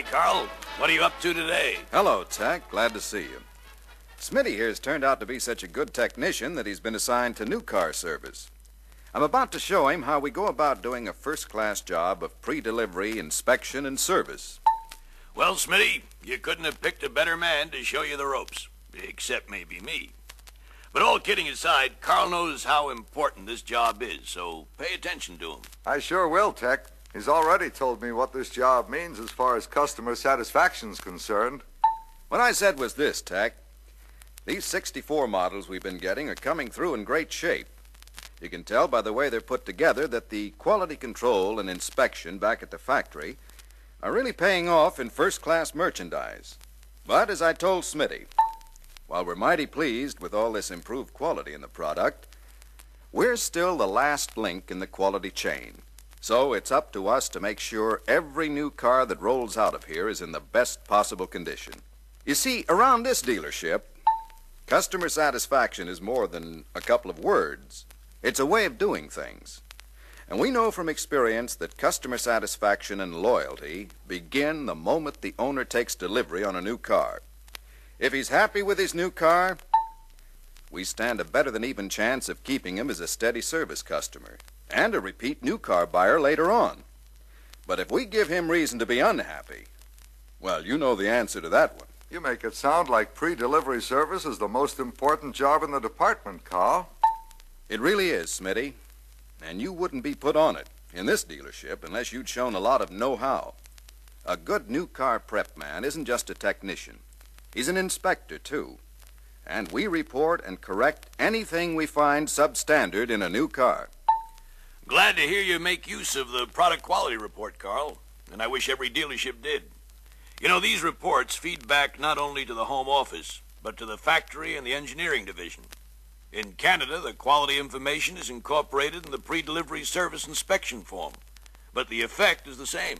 Hi, Carl. What are you up to today? Hello, Tech. Glad to see you. Smitty here's turned out to be such a good technician that he's been assigned to new car service. I'm about to show him how we go about doing a first-class job of pre-delivery inspection and service. Well, Smitty, you couldn't have picked a better man to show you the ropes, except maybe me. But all kidding aside, Carl knows how important this job is, so pay attention to him. I sure will, Tech. He's already told me what this job means as far as customer satisfaction's concerned. What I said was this, Tech. These 64 models we've been getting are coming through in great shape. You can tell by the way they're put together that the quality control and inspection back at the factory are really paying off in first-class merchandise. But as I told Smitty, while we're mighty pleased with all this improved quality in the product, we're still the last link in the quality chain. So it's up to us to make sure every new car that rolls out of here is in the best possible condition. You see, around this dealership, customer satisfaction is more than a couple of words. It's a way of doing things. And we know from experience that customer satisfaction and loyalty begin the moment the owner takes delivery on a new car. If he's happy with his new car, we stand a better than even chance of keeping him as a steady service customer and a repeat new car buyer later on. But if we give him reason to be unhappy, well, you know the answer to that one. You make it sound like pre-delivery service is the most important job in the department, Carl. It really is, Smitty. And you wouldn't be put on it in this dealership unless you'd shown a lot of know-how. A good new car prep man isn't just a technician. He's an inspector, too. And we report and correct anything we find substandard in a new car. Glad to hear you make use of the product quality report, Carl. And I wish every dealership did. You know, these reports feed back not only to the home office, but to the factory and the engineering division. In Canada, the quality information is incorporated in the pre-delivery service inspection form, but the effect is the same.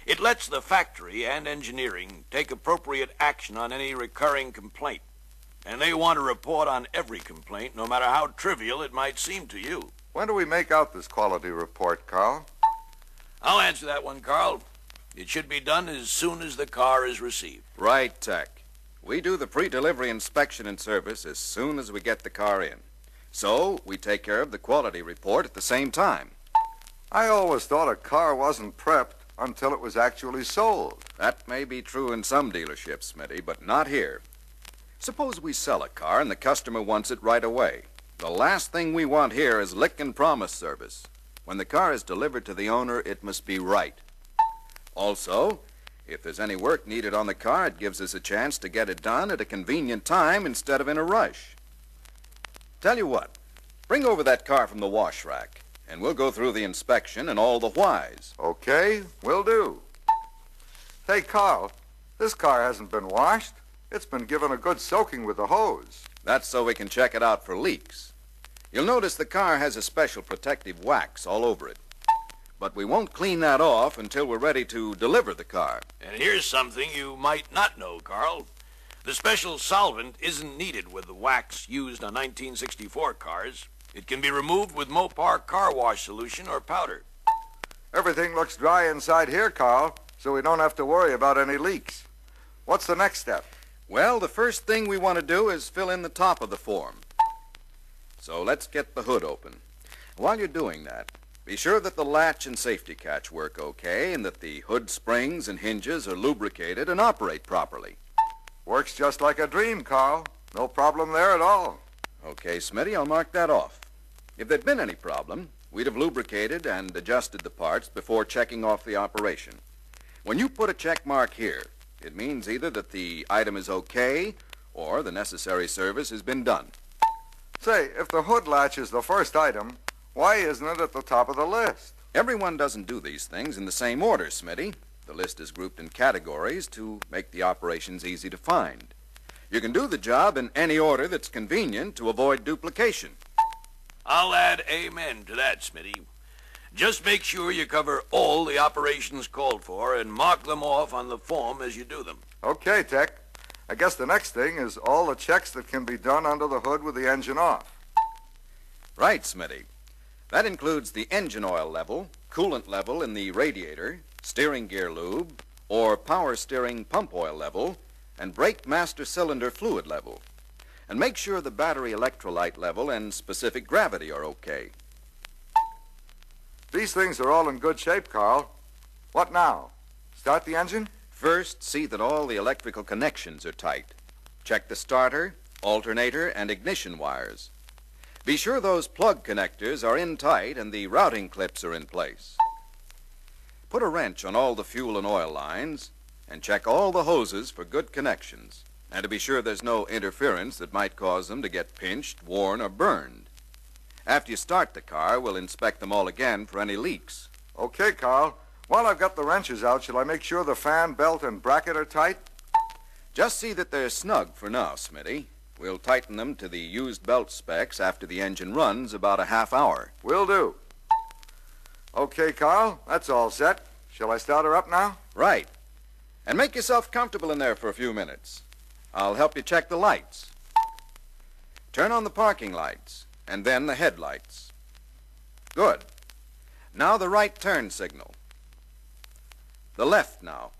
It lets the factory and engineering take appropriate action on any recurring complaint, and they want a report on every complaint, no matter how trivial it might seem to you. When do we make out this quality report, Carl? I'll answer that one, Carl. It should be done as soon as the car is received. Right, Tech. We do the pre-delivery inspection and service as soon as we get the car in. So, we take care of the quality report at the same time. I always thought a car wasn't prepped until it was actually sold. That may be true in some dealerships, Smitty, but not here. Suppose we sell a car and the customer wants it right away. The last thing we want here is lick and promise service. When the car is delivered to the owner, it must be right. Also, if there's any work needed on the car, it gives us a chance to get it done at a convenient time instead of in a rush. Tell you what, bring over that car from the wash rack, and we'll go through the inspection and all the whys. Okay, will do. Hey, Carl, this car hasn't been washed. It's been given a good soaking with the hose. That's so we can check it out for leaks. You'll notice the car has a special protective wax all over it. But we won't clean that off until we're ready to deliver the car. And here's something you might not know, Carl. The special solvent isn't needed with the wax used on 1964 cars. It can be removed with Mopar car wash solution or powder. Everything looks dry inside here, Carl, so we don't have to worry about any leaks. What's the next step? Well, the first thing we want to do is fill in the top of the form. So let's get the hood open. While you're doing that, be sure that the latch and safety catch work okay and that the hood springs and hinges are lubricated and operate properly. Works just like a dream, Carl. No problem there at all. Okay, Smitty, I'll mark that off. If there'd been any problem, we'd have lubricated and adjusted the parts before checking off the operation. When you put a check mark here, it means either that the item is okay or the necessary service has been done. Say, if the hood latch is the first item, why isn't it at the top of the list? Everyone doesn't do these things in the same order, Smitty. The list is grouped in categories to make the operations easy to find. You can do the job in any order that's convenient to avoid duplication. I'll add amen to that, Smitty. Just make sure you cover all the operations called for and mark them off on the form as you do them. Okay, Tech. I guess the next thing is all the checks that can be done under the hood with the engine off. Right, Smitty. That includes the engine oil level, coolant level in the radiator, steering gear lube, or power steering pump oil level, and brake master cylinder fluid level. And make sure the battery electrolyte level and specific gravity are okay. These things are all in good shape, Carl. What now? Start the engine? First, see that all the electrical connections are tight. Check the starter, alternator, and ignition wires. Be sure those plug connectors are in tight and the routing clips are in place. Put a wrench on all the fuel and oil lines and check all the hoses for good connections, and to be sure there's no interference that might cause them to get pinched, worn, or burned. After you start the car, we'll inspect them all again for any leaks. Okay, Carl. While I've got the wrenches out, shall I make sure the fan, belt, and bracket are tight? Just see that they're snug for now, Smitty. We'll tighten them to the used belt specs after the engine runs about a half hour. Will do. Okay, Carl, that's all set. Shall I start her up now? Right. And make yourself comfortable in there for a few minutes. I'll help you check the lights. Turn on the parking lights, and then the headlights. Good. Now the right turn signal. The left now.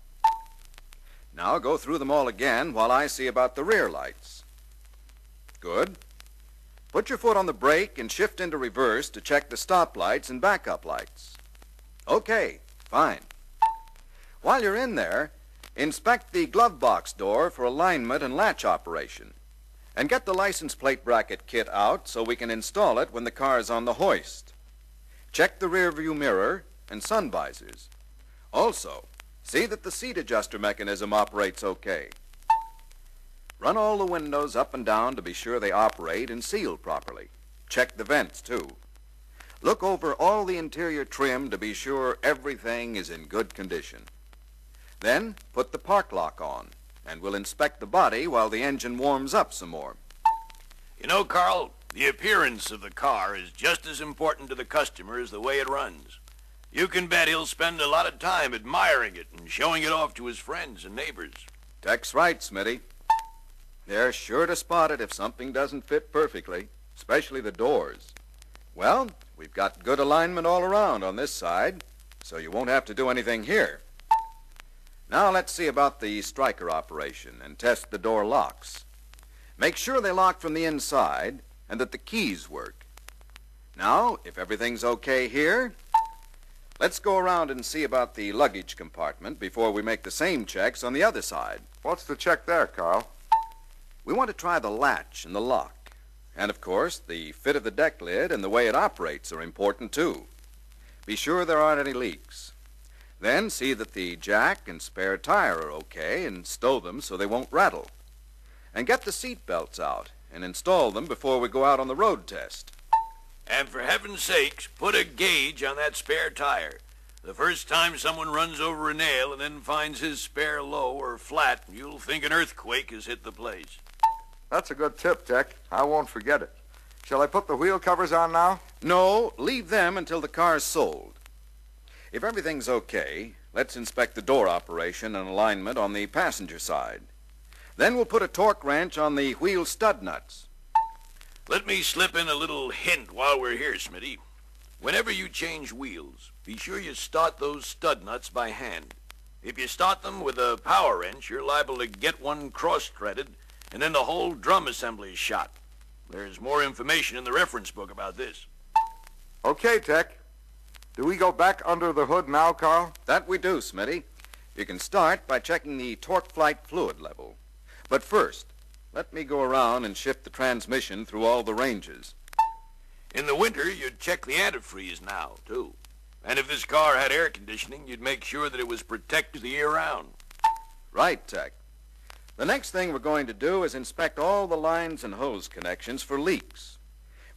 Now go through them all again while I see about the rear lights. Good. Put your foot on the brake and shift into reverse to check the stop lights and backup lights. Okay, fine. While you're in there, inspect the glove box door for alignment and latch operation. And get the license plate bracket kit out so we can install it when the car's on the hoist. Check the rear view mirror and sun visors. Also, see that the seat adjuster mechanism operates okay. Run all the windows up and down to be sure they operate and seal properly. Check the vents, too. Look over all the interior trim to be sure everything is in good condition. Then, put the park lock on, and we'll inspect the body while the engine warms up some more. You know, Carl, the appearance of the car is just as important to the customer as the way it runs. You can bet he'll spend a lot of time admiring it and showing it off to his friends and neighbors. Tech's right, Smitty. They're sure to spot it if something doesn't fit perfectly, especially the doors. Well, we've got good alignment all around on this side, so you won't have to do anything here. Now let's see about the striker operation and test the door locks. Make sure they lock from the inside and that the keys work. Now, if everything's okay here, let's go around and see about the luggage compartment before we make the same checks on the other side. What's the check there, Carl? We want to try the latch and the lock. And, of course, the fit of the deck lid and the way it operates are important, too. Be sure there aren't any leaks. Then see that the jack and spare tire are okay and stow them so they won't rattle. And get the seat belts out and install them before we go out on the road test. And for heaven's sakes, put a gauge on that spare tire. The first time someone runs over a nail and then finds his spare low or flat, you'll think an earthquake has hit the place. That's a good tip, Tech. I won't forget it. Shall I put the wheel covers on now? No, leave them until the car's sold. If everything's okay, let's inspect the door operation and alignment on the passenger side. Then we'll put a torque wrench on the wheel stud nuts. Let me slip in a little hint while we're here, Smitty. Whenever you change wheels, be sure you start those stud nuts by hand. If you start them with a power wrench, you're liable to get one cross-threaded, and then the whole drum assembly is shot. There's more information in the reference book about this. Okay, Tech. Do we go back under the hood now, Carl? That we do, Smitty. You can start by checking the torque flight fluid level. But first, let me go around and shift the transmission through all the ranges. In the winter, you'd check the antifreeze now, too. And if this car had air conditioning, you'd make sure that it was protected the year round. Right, Tech. The next thing we're going to do is inspect all the lines and hose connections for leaks.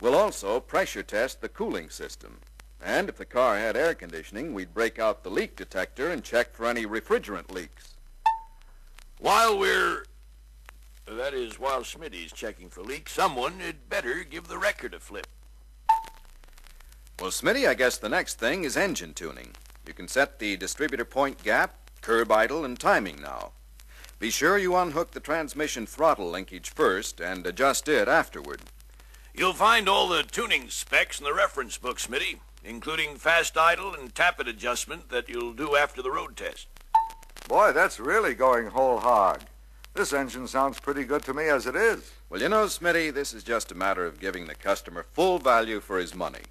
We'll also pressure test the cooling system. And if the car had air conditioning, we'd break out the leak detector and check for any refrigerant leaks. While Smitty's checking for leaks, someone had better give the record a flip. Well, Smitty, I guess the next thing is engine tuning. You can set the distributor point gap, curb idle, and timing now. Be sure you unhook the transmission throttle linkage first and adjust it afterward. You'll find all the tuning specs in the reference book, Smitty, including fast idle and tappet adjustment that you'll do after the road test. Boy, that's really going whole hog. This engine sounds pretty good to me as it is. Well, you know, Smitty, this is just a matter of giving the customer full value for his money.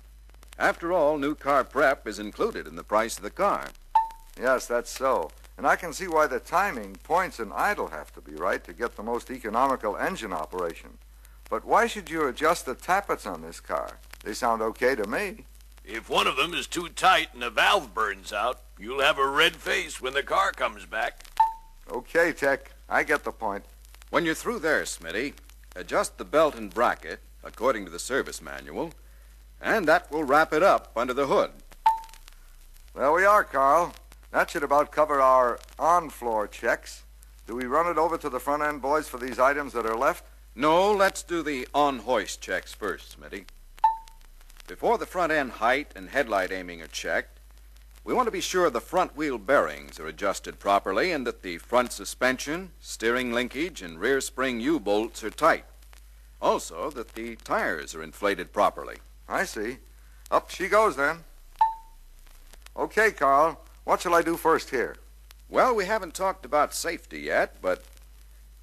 After all, new car prep is included in the price of the car. Yes, that's so. And I can see why the timing, points, and idle have to be right to get the most economical engine operation. But why should you adjust the tappets on this car? They sound okay to me. If one of them is too tight and a valve burns out, you'll have a red face when the car comes back. Okay, Tech. I get the point. When you're through there, Smitty, adjust the belt and bracket according to the service manual, and that will wrap it up under the hood. There we are, Carl. That should about cover our on-floor checks. Do we run it over to the front end, boys, for these items that are left? No, let's do the on-hoist checks first, Smitty. Before the front end height and headlight aiming are checked, we want to be sure the front wheel bearings are adjusted properly and that the front suspension, steering linkage, and rear spring U-bolts are tight. Also, that the tires are inflated properly. I see. Up she goes, then. Okay, Carl. What shall I do first here? Well, we haven't talked about safety yet, but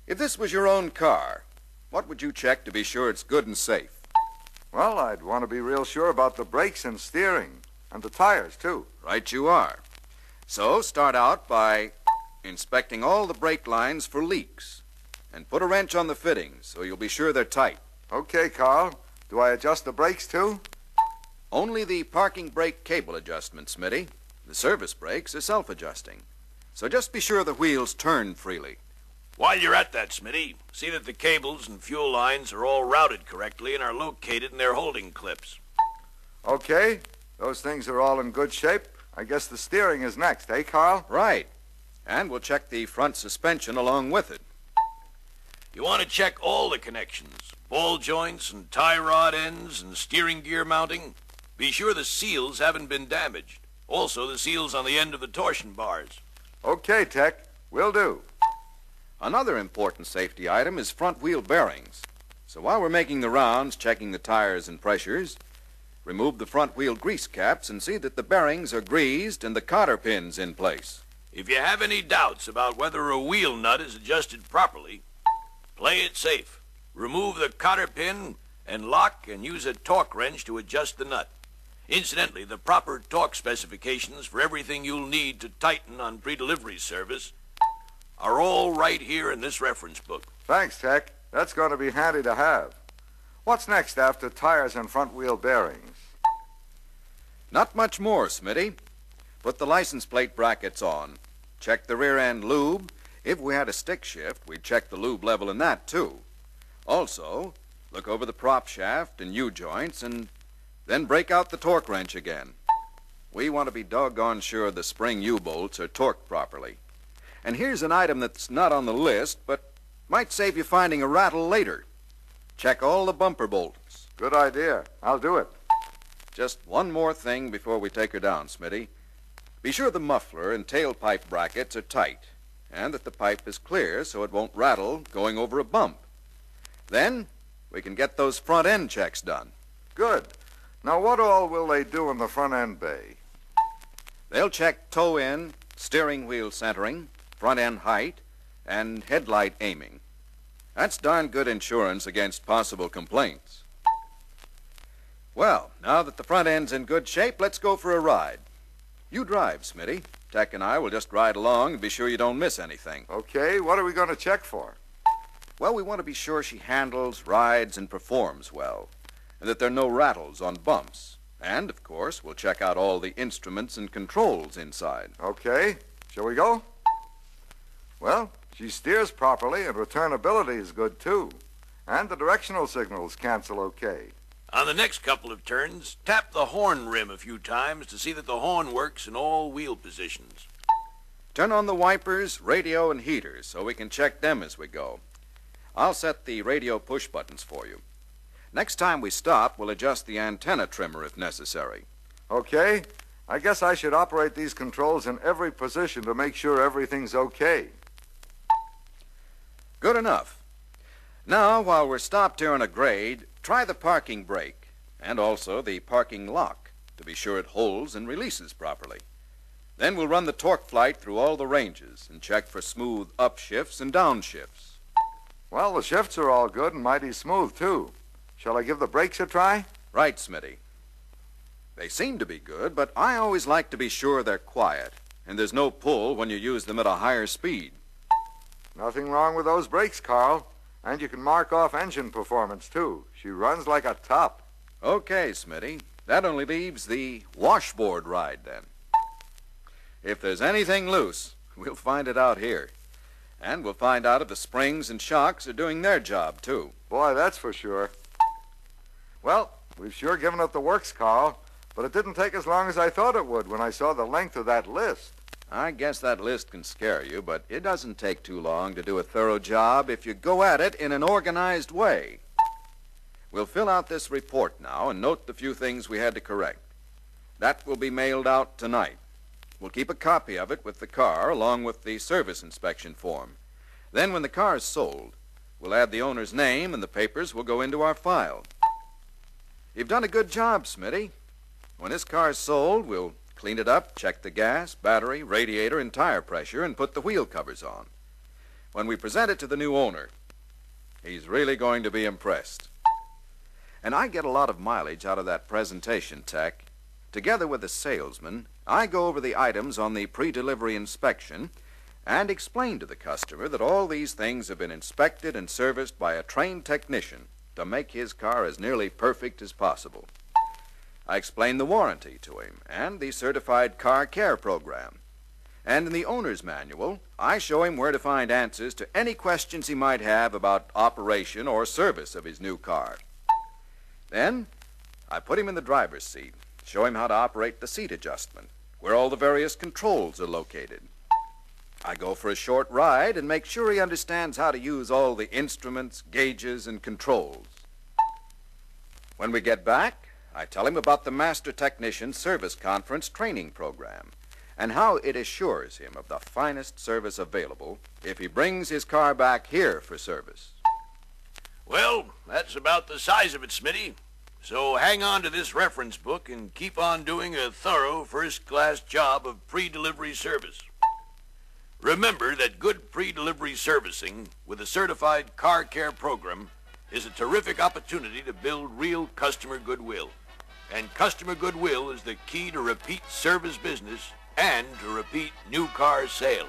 if this was your own car, what would you check to be sure it's good and safe? Well, I'd want to be real sure about the brakes and steering, and the tires, too. Right you are. So start out by inspecting all the brake lines for leaks, and put a wrench on the fittings so you'll be sure they're tight. Okay, Carl. Do I adjust the brakes, too? Only the parking brake cable adjustment, Smitty. The service brakes are self-adjusting. So just be sure the wheels turn freely. While you're at that, Smitty, see that the cables and fuel lines are all routed correctly and are located in their holding clips. Okay. Those things are all in good shape. I guess the steering is next, eh, Carl? Right. And we'll check the front suspension along with it. You want to check all the connections, ball joints and tie rod ends and steering gear mounting. Be sure the seals haven't been damaged. Also, the seals on the end of the torsion bars. Okay, Tech. Will do. Another important safety item is front wheel bearings. So while we're making the rounds, checking the tires and pressures, remove the front wheel grease caps and see that the bearings are greased and the cotter pins in place. If you have any doubts about whether a wheel nut is adjusted properly, play it safe. Remove the cotter pin and lock and use a torque wrench to adjust the nut. Incidentally, the proper torque specifications for everything you'll need to tighten on pre-delivery service are all right here in this reference book. Thanks, Tech. That's going to be handy to have. What's next after tires and front wheel bearings? Not much more, Smitty. Put the license plate brackets on. Check the rear end lube. If we had a stick shift, we'd check the lube level in that, too. Also, look over the prop shaft and U-joints and then break out the torque wrench again. We want to be doggone sure the spring U-bolts are torqued properly. And here's an item that's not on the list, but might save you finding a rattle later. Check all the bumper bolts. Good idea. I'll do it. Just one more thing before we take her down, Smitty. Be sure the muffler and tailpipe brackets are tight, and that the pipe is clear so it won't rattle going over a bump. Then we can get those front end checks done. Good. Now, what all will they do in the front end bay? They'll check toe in, steering wheel centering, front end height, and headlight aiming. That's darn good insurance against possible complaints. Well, now that the front end's in good shape, let's go for a ride. You drive, Smitty. Tech and I will just ride along and be sure you don't miss anything. Okay, what are we going to check for? Well, we want to be sure she handles, rides, and performs well, and that there are no rattles on bumps. And, of course, we'll check out all the instruments and controls inside. Okay, shall we go? Well, she steers properly, and returnability is good, too. And the directional signals cancel okay. On the next couple of turns, tap the horn rim a few times to see that the horn works in all wheel positions. Turn on the wipers, radio, and heaters so we can check them as we go. I'll set the radio push buttons for you. Next time we stop, we'll adjust the antenna trimmer if necessary. Okay. I guess I should operate these controls in every position to make sure everything's okay. Good enough. Now, while we're stopped here on a grade, try the parking brake and also the parking lock to be sure it holds and releases properly. Then we'll run the torque flight through all the ranges and check for smooth upshifts and downshifts. Well, the shifts are all good and mighty smooth, too. Shall I give the brakes a try? Right, Smitty. They seem to be good, but I always like to be sure they're quiet, and there's no pull when you use them at a higher speed. Nothing wrong with those brakes, Carl. And you can mark off engine performance, too. She runs like a top. Okay, Smitty. That only leaves the washboard ride, then. If there's anything loose, we'll find it out here. And we'll find out if the springs and shocks are doing their job, too. Boy, that's for sure. Well, we've sure given it the works, Carl. But it didn't take as long as I thought it would when I saw the length of that list. I guess that list can scare you, but it doesn't take too long to do a thorough job if you go at it in an organized way. We'll fill out this report now and note the few things we had to correct. That will be mailed out tonight. We'll keep a copy of it with the car along with the service inspection form. Then when the car is sold, we'll add the owner's name and the papers will go into our file. You've done a good job, Smitty. When this car's sold, we'll clean it up, check the gas, battery, radiator, and tire pressure, and put the wheel covers on. When we present it to the new owner, he's really going to be impressed. And I get a lot of mileage out of that presentation, Tech. Together with the salesman, I go over the items on the pre-delivery inspection and explain to the customer that all these things have been inspected and serviced by a trained technician to make his car as nearly perfect as possible. I explain the warranty to him and the certified car care program. And in the owner's manual, I show him where to find answers to any questions he might have about operation or service of his new car. Then, I put him in the driver's seat, show him how to operate the seat adjustment, where all the various controls are located. I go for a short ride and make sure he understands how to use all the instruments, gauges, and controls. When we get back, I tell him about the Master Technician Service Conference training program and how it assures him of the finest service available if he brings his car back here for service. Well, that's about the size of it, Smitty. So hang on to this reference book and keep on doing a thorough first-class job of pre-delivery service. Remember that good pre-delivery servicing with a certified car care program is a terrific opportunity to build real customer goodwill. And customer goodwill is the key to repeat service business and to repeat new car sales.